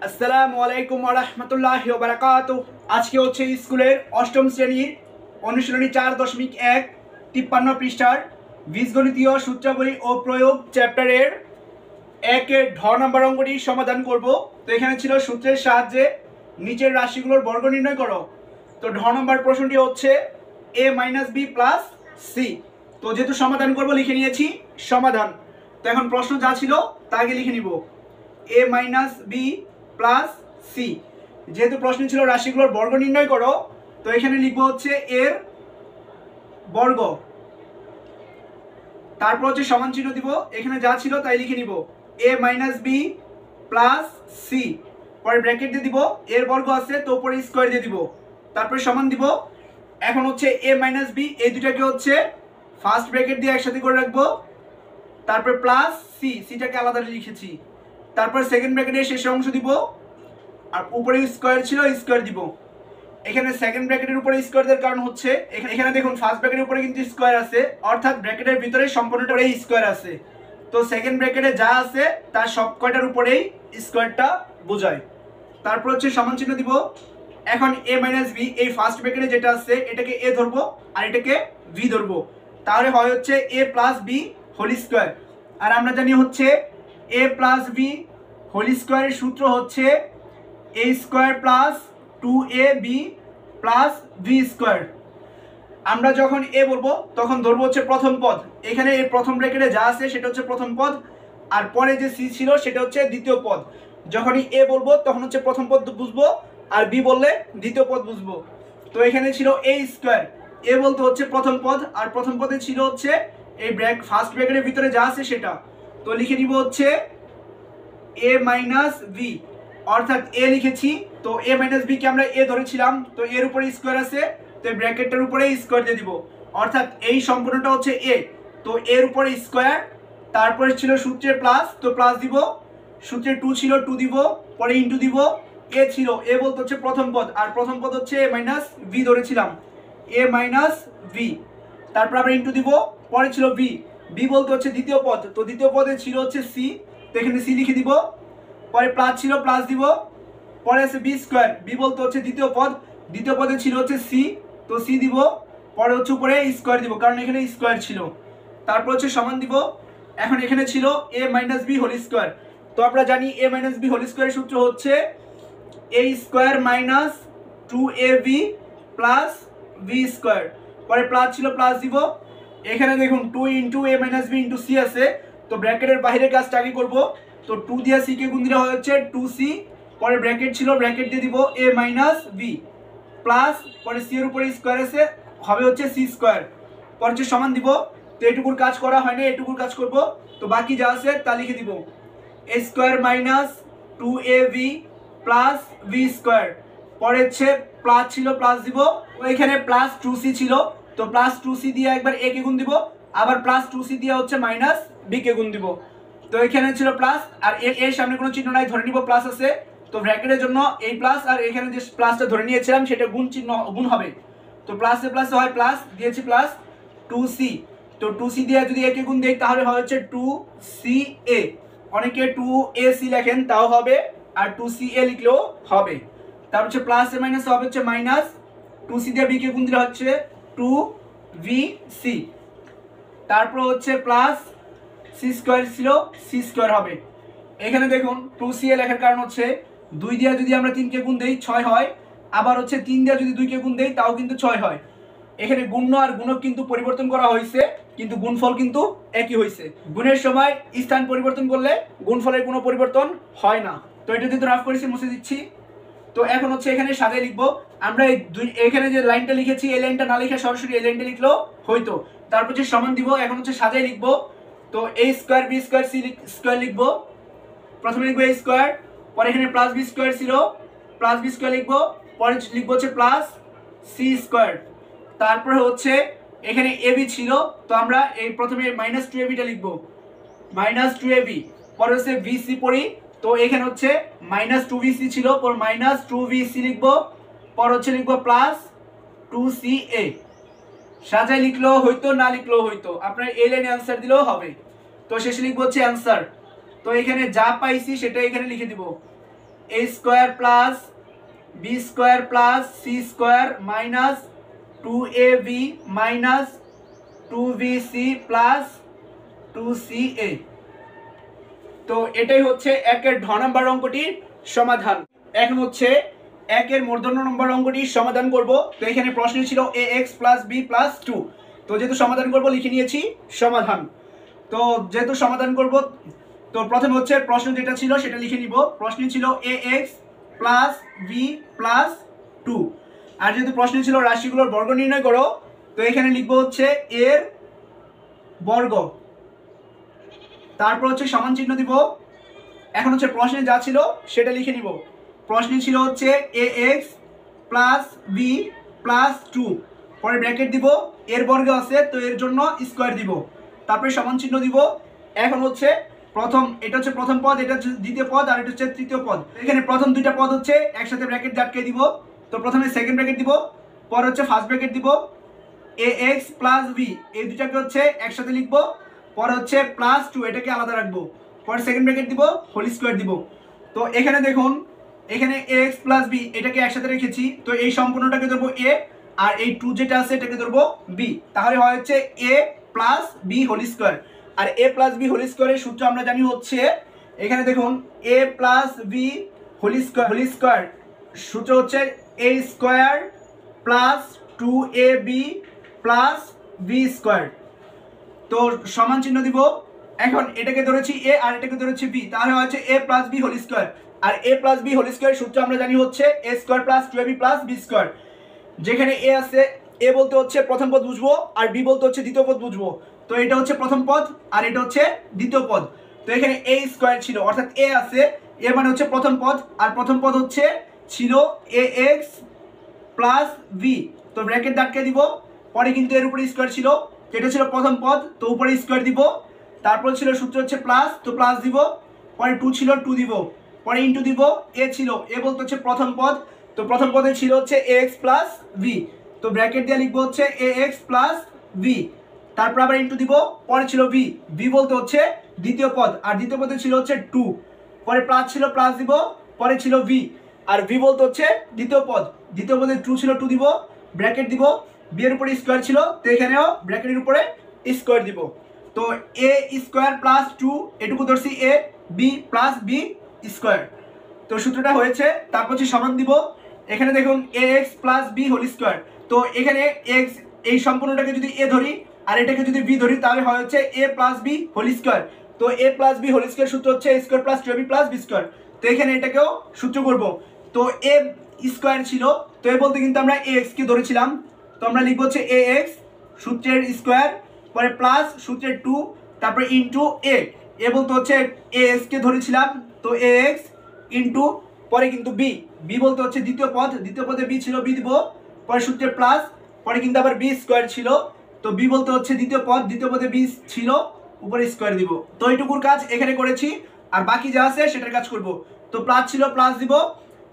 আসসালামু আলাইকুম ওয়া রাহমাতুল্লাহি ওয়া বারাকাতুহু। আজকে হচ্ছে স্কুলের অষ্টম শ্রেণীর অনুশীলনী 4.1 53 পৃষ্ঠার বীজগণিতীয় সূত্রাবলী ও প্রয়োগ চ্যাপ্টারের 1-এর ঢ নম্বর অঙ্কটি সমাধান করব। তো এখানে ছিল সূত্রের সাহায্যে নিচের রাশিগুলোর বর্গ নির্ণয় করো। তো ঢ নম্বর প্রশ্নটি হচ্ছে a - b + c। তো যেহেতু সমাধান করব লিখে নিয়েছি সমাধান। তো এখন প্রশ্ন যা ছিল তা আগে লিখে নিব, a - b + c। যেহেতু প্রশ্ন ছিল রাশিগুলোর বর্গ নির্ণয় করো, তো এখানে লিখবো হচ্ছে এর বর্গ, তারপর হচ্ছে সমান চিহ্ন দিব, এখানে যা ছিল তাই লিখে নিব a - b + c, পরে ব্র্যাকেট দিয়ে দিব, এর বর্গ আছে তো উপরে স্কয়ার দিয়ে দিব, তারপরে সমান দিব। এখন হচ্ছে a - b এই দুটাকে হচ্ছে ফার্স্ট ব্র্যাকেট দিয়ে একসাথে করে রাখবো, তারপর প্লাস c, সিটাকে আলাদা লিখেছি, তারপর সেকেন্ড ব্র্যাকেটের শেষের অংশ দিব, আর উপরে স্কয়ার ছিল স্কয়ার দিব। এখানে সেকেন্ড ব্র্যাকেটের উপরে স্কয়ার দেওয়ার কারণ হচ্ছে এখানে দেখুন ফার্স্ট ব্র্যাকেটের উপরে কিন্তু স্কয়ার আছে, অর্থাৎ ব্র্যাকেটের ভিতরে সম্পূর্ণটাই স্কয়ার আছে। তো সেকেন্ড ব্র্যাকেটে যা আছে তার সব কয়টার উপরেই স্কয়ারটা বোঝায়। তারপর হচ্ছে সমান চিহ্ন দিব। এখন a - b এই ফার্স্ট ব্র্যাকেটে যেটা আছে এটাকে a ধরবো আর এটাকে v ধরবো, তাহলে হয় হচ্ছে a + b হোল স্কয়ার। আর আমরা জানি হচ্ছে a + b হোল স্কয়ারের সূত্র হচ্ছে a square + 2ab + v square. আমরা যখন a বলবো তখন ধরবো হচ্ছে প্রথম পদ, এখানে এই প্রথম ব্র্যাকেটে যা আছে সেটা হচ্ছে প্রথম পদ, আর পরে যে c ছিল সেটা হচ্ছে দ্বিতীয় পদ। যখনই a বলবো তখন হচ্ছে প্রথম পদ বুঝবো, আর b বললে দ্বিতীয় পদ বুঝবো। তো এখানে ছিল a স্কয়ার, a বলতে হচ্ছে প্রথম পদ, আর প্রথম পদে ছিল হচ্ছে এই ফার্স্ট ব্র্যাকেটের ভিতরে যা আছে সেটা। তো লিখে নিব হচ্ছে a - v, অর্থাৎ a লিখেছি। তো a - b কে আমরা a ধরেছিলাম, তো এর উপরে স্কয়ার আছে তো এই ব্র্যাকেটটার উপরে স্কয়ার দিয়ে দিব, অর্থাৎ এই সম্পূর্ণটা হচ্ছে a। তো এর উপরে স্কয়ার, তারপরে ছিল সূত্রের প্লাস, তো প্লাস দিব, সূত্রের 2 ছিল 2 দিব, পরে ইনটু দিব, a ছিল, a বলতে হচ্ছে প্রথম পদ, আর প্রথম পদ হচ্ছে a - v ধরেছিলাম, a - v, তারপর আবার ইনটু দিব, পরে ছিল b, b বলতে হচ্ছে দ্বিতীয় পদ, তো দ্বিতীয় পদে ছিল হচ্ছে c, তো এখানে c লিখে দিব, পরে প্লাস ছিল প্লাস দিব, পরে আছে b স্কয়ার, b বলতে হচ্ছে দ্বিতীয় পদ, দ্বিতীয় পদে ছিল হচ্ছে c, তো c দিব, পরে হচ্ছে উপরে স্কয়ার দিব কারণ এখানে স্কয়ার ছিল, তারপর হচ্ছে সমান দিব। এখন এখানে ছিল a - b হোল স্কয়ার। তো আমরা জানি a - b হোল স্কয়ারের সূত্র হচ্ছে a square - 2ab + v square, পরে প্লাস ছিল প্লাস দিব। এখানে দেখুন 2 * a - b * c আছে, তো ব্র্যাকেটের বাইরের কাজটা আগে করব। তো 2 দিয়ে c কে গুণ দিলে হয় হচ্ছে 2c, পরে ব্র্যাকেট ছিল, ব্র্যাকেট দিয়ে দিব a - b প্লাস, পরে c এর উপরে স্কয়ার আছে হবে হচ্ছে c স্কয়ার, পরে হচ্ছে সমান দিব। তো এটুকুর কাজ করা হয় না, এটুকুর কাজ করব, তো বাকি যা আছে তা লিখে দিব a square - 2ab + v square, পরে হচ্ছে প্লাস ছিল প্লাস দিব, তো এখানে প্লাস 2c ছিল, তো প্লাস 2c দিয়ে একবার a কে গুণ দিব, আবার প্লাস 2c দিয়ে হচ্ছে মাইনাস b কে গুণ দিব। তো এখানে ছিল প্লাস, আর এর সামনে কোনো চিহ্ন নাই, ধরে নিব প্লাস আছে, তো ব্র্যাকেটের জন্য এই প্লাস, আর এখানে যে প্লাসটা ধরে নিয়েছিলাম সেটা গুণ চিহ্ন গুণ হবে, তো প্লাসে প্লাসে হয় প্লাস, দিয়েছি প্লাস 2c, তো 2c দিয়ে যদি a কে গুণ দেই তাহলে হয় হচ্ছে 2ca, অনেকে 2ac লেখেন তাও হবে, আর 2ca লিখলেও হবে। তারপর হচ্ছে প্লাস এ মাইনাস হবে হচ্ছে মাইনাস, 2c দিয়ে b কে গুণ দিলে হচ্ছে 2vc, তারপর হচ্ছে প্লাস c স্কয়ার ছিল c স্কয়ার হবে। এখানে দেখুন 2ca লেখার কারণ হচ্ছে 2 দিয়ে যদি আমরা 3 কে গুণ দেই 6 হয়, আবার হচ্ছে 3 দিয়ে যদি 2 কে গুণ দেই তাও কিন্তু 6 হয়। এখানে গুণ্য আর গুণক কিন্তু পরিবর্তন করা হয়েছে, কিন্তু গুণফল কিন্তু একই হয়েছে। গুণের সময় স্থান পরিবর্তন করলে গুণফলের কোনো পরিবর্তন হয় না। তো এটা যদি রাফ করেছি মুছে দিচ্ছি। তো এখন হচ্ছে এখানে সাজায় লিখবো, আমরা এখানে যে লাইনটা লিখেছি এই লাইনটা না লিখে সরাসরি এই লাইনটা লিখলো হয়তো, তারপর হচ্ছে সমান দিব, এখন হচ্ছে সাজায় লিখবো। তো a square b square c square লিখবো, প্রথমে লিখবো a স্কয়ার, পরে এখানে প্লাস b স্কয়ার ছিল প্লাস b স্কয়ার লিখবো, পরে লিখবো হচ্ছে প্লাস c স্কয়ার, তারপরে হচ্ছে এখানে ab ছিল, তো আমরা এই প্রথমে -2ab টা লিখবো, -2ab, পরে হচ্ছে vc পড়ি, তো এখানে হচ্ছে -2vc ছিল, পর -2vc লিখবো, পর হচ্ছে লিখবো প্লাস 2ca, সাজায় লিখলেও হইতো না লিখলেও হইতো, আপনার এই লাইনে অ্যান্সার দিলেও হবে। তো শেষে লিখবো হচ্ছে অ্যান্সার। তো এখানে যা পাইছি সেটা এখানে লিখে দিব, A square plus B square plus C square minus 2ab minus 2bc plus 2ca। তো এটাই হচ্ছে একের ঘ নম্বর অঙ্কটির সমাধান। এখন হচ্ছে একের মূর্ধন্য নম্বর অঙ্কটির সমাধান করব। তো এখানে প্রশ্ন ছিল ax প্লাস বি প্লাস 2। তো যেহেতু সমাধান করব লিখে নিয়েছি সমাধান। তো যেহেতু সমাধান করব তো প্রথমে হচ্ছে প্রশ্ন যেটা ছিল সেটা লিখে নিব। প্রশ্ন ছিল ax প্লাস বি প্লাস 2। আর যেহেতু প্রশ্ন ছিল রাশিগুলোর বর্গ নির্ণয় করো, তো এখানে লিখবো হচ্ছে এর বর্গ, তারপর হচ্ছে সমান চিহ্ন দিব। এখন হচ্ছে প্রশ্নে যা ছিল সেটা লিখে নিব। প্রশ্নে ছিল হচ্ছে ax প্লাস বি প্লাস 2, পরে ব্র্যাকেট দিব, এর বর্গ আছে তো এর জন্য স্কোয়ার দিব, তারপরে সমান চিহ্ন দিব। এখন হচ্ছে এটা হচ্ছে প্রথম পদ, এটা হচ্ছে দ্বিতীয় পদ, আর এটা হচ্ছে তৃতীয় পদ। এখানে প্রথম দুইটা পদ হচ্ছে একসাথে ব্র্যাকেট আটকে দিব। তো প্রথমে সেকেন্ড ব্র্যাকেট দিব, পরে হচ্ছে ফার্স্ট ব্র্যাকেট দিব। ax প্লাস বি এই দুটাকে হচ্ছে একসাথে লিখবো, পরে হচ্ছে প্লাস 2 এটাকে আলাদা রাখবো, পরে সেকেন্ড ব্র্যাকেট দিব, হোল স্কোয়ার দিব। তো এখানে দেখুন, এখানে ax প্লাস বি এটাকে একসাথে রেখেছি, তো এই সম্পূর্ণটাকে ধরবো a, আর এই 2 যেটা আছে এটাকে ধরবো b। তাহলে হয় হচ্ছে a plus b whole square. আর a প্লাস বি হোল স্কোয়ারের সূত্র আমরা জানি হচ্ছে, এখানে দেখুন a plus b whole square সূত্র হচ্ছে a square plus 2ab plus B square. তো সমান চিহ্ন দিব। এখন এটাকে ধরেছি a আর এটাকে ধরেছি b, তাহলে হচ্ছে a plus b whole square. আর a plus b whole square সূত্র আমরা জানি হচ্ছে a square plus 2ab plus B square. যেখানে a আছে, a বলতে হচ্ছে প্রথম পদ বুঝবো, আর b বলতে হচ্ছে দ্বিতীয় পদ বুঝবো। তো এটা হচ্ছে প্রথম পদ আর এটা হচ্ছে দ্বিতীয় পদ। তো এখানে a স্কোয়ার ছিল, অর্থাৎ a আছে, a মানে হচ্ছে প্রথম পদ, আর প্রথম পদ হচ্ছে ছিল ax প্লাস b। তো ব্র্যাকেট আটকে দিব, পরে কিন্তু এর উপরে স্কোয়ার ছিল, এটা ছিল প্রথম পদ, তো উপরে স্কোয়ার দিব। তারপর ছিল সূত্র হচ্ছে প্লাস, তো প্লাস দিব, পরে 2 ছিল 2 দিব, পরে ইন্টু দিব। এ ছিল, এ বলতে হচ্ছে প্রথম পদ, তো প্রথম পদে ছিল হচ্ছে ax প্লাস b, তো ব্র্যাকেট দিয়ে লিখবো হচ্ছে ax প্লাস b, তারপর আবার ইন্টু দিব, পরে ছিল b, b বলতে হচ্ছে দ্বিতীয় পদ, আর দ্বিতীয় পদে ছিল হচ্ছে 2, পরে প্লাস ছিল প্লাস দিব, পরে ছিল v, আর v বলতে হচ্ছে দ্বিতীয় পদ, দ্বিতীয় পদে 2 ছিল 2 দিব, ব্র্যাকেট দিব, b এর উপরে স্কোয়ার ছিল, তো এখানেও ব্র্যাকেটের উপরে স্কোয়ার দিব। তো a স্কোয়ার প্লাস 2 এটুকু ধরছি a, b plus b square. তো সূত্রটা হয়েছে। তারপর হচ্ছে সমান দিব। এখানে দেখুন ax plus b whole square. তো এখানে x এই সম্পূর্ণটাকে যদি a ধরি আর এটাকে যদি b ধরি, তাহলে হয় হচ্ছে a plus b whole square. তো a plus b whole square সূত্র হচ্ছে a square plus 2ab plus b square. তো এখানে এটাকেও সূত্র করব। তো a স্কোয়ার ছিল, তো এ বলতে কিন্তু আমরা ax কে ধরেছিলাম, তো আমরা লিখবো হচ্ছে ax সূত্রের স্কোয়ার, পরে প্লাস সূত্রের 2, তারপরে ইন্টু এ বলতে হচ্ছে ax কে ধরেছিলাম, তো ax ইন্টু, পরে কিন্তু b বলতে হচ্ছে দ্বিতীয় পদ, দ্বিতীয় পদে b ছিল, b দিব, পরে সূত্রের প্লাস, পরে কিন্তু আবার b স্কোয়ার ছিল, তো b বলতে হচ্ছে দ্বিতীয় পদ, দ্বিতীয় পদে b ছিল, উপরে স্কোয়ার দিব। তো এইটুকুর কাজ এখানে করেছি, আর বাকি যা আছে সেটার কাজ করব। তো প্লাস ছিল প্লাস দিব,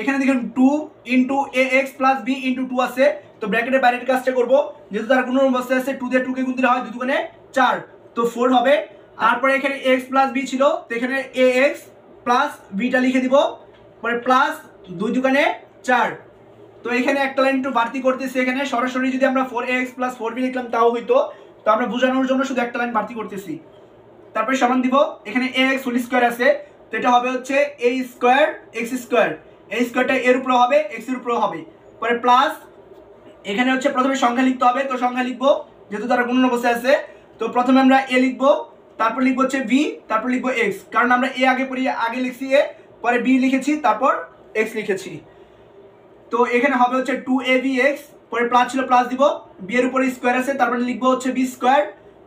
এখানে দেখুন 2 into ax plus b into 2 আছে, তো ব্র্যাকেটের বাইরের কাজটা করব, যেহেতু তার কোনো অবস্থায় আছে 2 দিয়ে 2 কে গুণ দিলে হয় 2 দুগুণে 4, তো 4 হবে। তারপরে এখানে x প্লাস b ছিল, তো এখানে ax প্লাস bটা লিখে দিব, পরে প্লাস 2 দুগুণে 4। তো এখানে একটা লাইন একটু বাড়তি করতেছি, এখানে সরাসরি যদি আমরা 4ax প্লাস 4b লিখলাম তাও হইতো, তো আমরা বোঝানোর জন্য শুধু একটা লাইন বাড়তি করতেছি। তারপরে সমান দিব, এখানে ax হোল স্কোয়ার আছে, তো এটা হবে হচ্ছে a স্কোয়ার x স্কোয়ার, এই স্কোয়ারটা এর উপরে হবে, x এর উপরে হবে, পরে প্লাস, এখানে হচ্ছে প্রথমে সংখ্যা লিখতে হবে, তো সংখ্যা লিখবো যেহেতু তারা গুণন অবস্থায় আছে। তো প্রথমে আমরা a লিখবো, তারপর লিখবো হচ্ছে b, তারপর লিখবো x, কারণ আমরা a আগে লিখছি a, পরে b লিখেছি, তারপর x লিখেছি। তো এখানে হবে হচ্ছে 2abx, পরে প্লাস ছিল প্লাস দিব, b এর উপরে স্কোয়ার আছে, তারপরে লিখবো হচ্ছে b স্কোয়ার,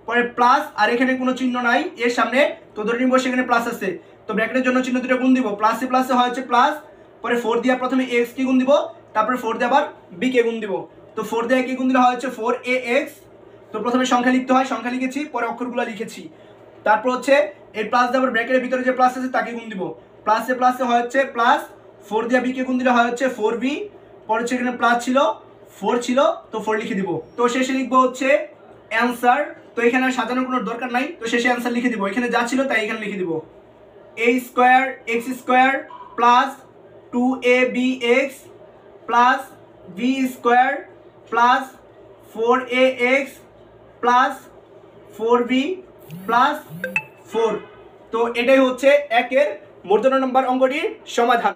পরে প্লাস, আর এখানে কোনো চিহ্ন নাই এর সামনে, তো ধরে নিব সেখানে প্লাস আছে, তো ব্র্যাকেটের জন্য চিহ্ন দুটো গুণ দিব, প্লাসে প্লাসে হয় হচ্ছে প্লাস, পরে 4 দিয়ে প্রথমে x কে গুণ দিব, তারপরে 4 দিয়ে আবার b কে গুণ দিব। তো 4 দিয়ে কে গুণ দিলে হয় হচ্ছে 4ax। তো প্রথমে সংখ্যা লিখতে হয়, সংখ্যা লিখেছি, পরে অক্ষরগুলো লিখেছি, তারপর হচ্ছে এই প্লাস দিয়ে আবার ব্র্যাকেটের ভিতরে যে প্লাস আছে তাকে গুণ দিব, প্লাসে প্লাসে হয় হচ্ছে প্লাস, 4 দিয়ে b কে গুণ দিলে হয় হচ্ছে 4b, পরে হচ্ছে এখানে প্লাস ছিল 4 ছিল, তো 4 লিখে দিব। তো শেষে লিখবো হচ্ছে অ্যান্সার। তো এখানে সাজানোর কোনো দরকার নাই, তো শেষে অ্যান্সার লিখে দিব, এখানে যা ছিল তাই এখানে লিখে দিব। a square x square plus 2ab x plus B square plus 4ax plus 4b plus 4। তো এটাই হচ্ছে একের মূর্ধন্য নম্বর অঙ্কটির সমাধান।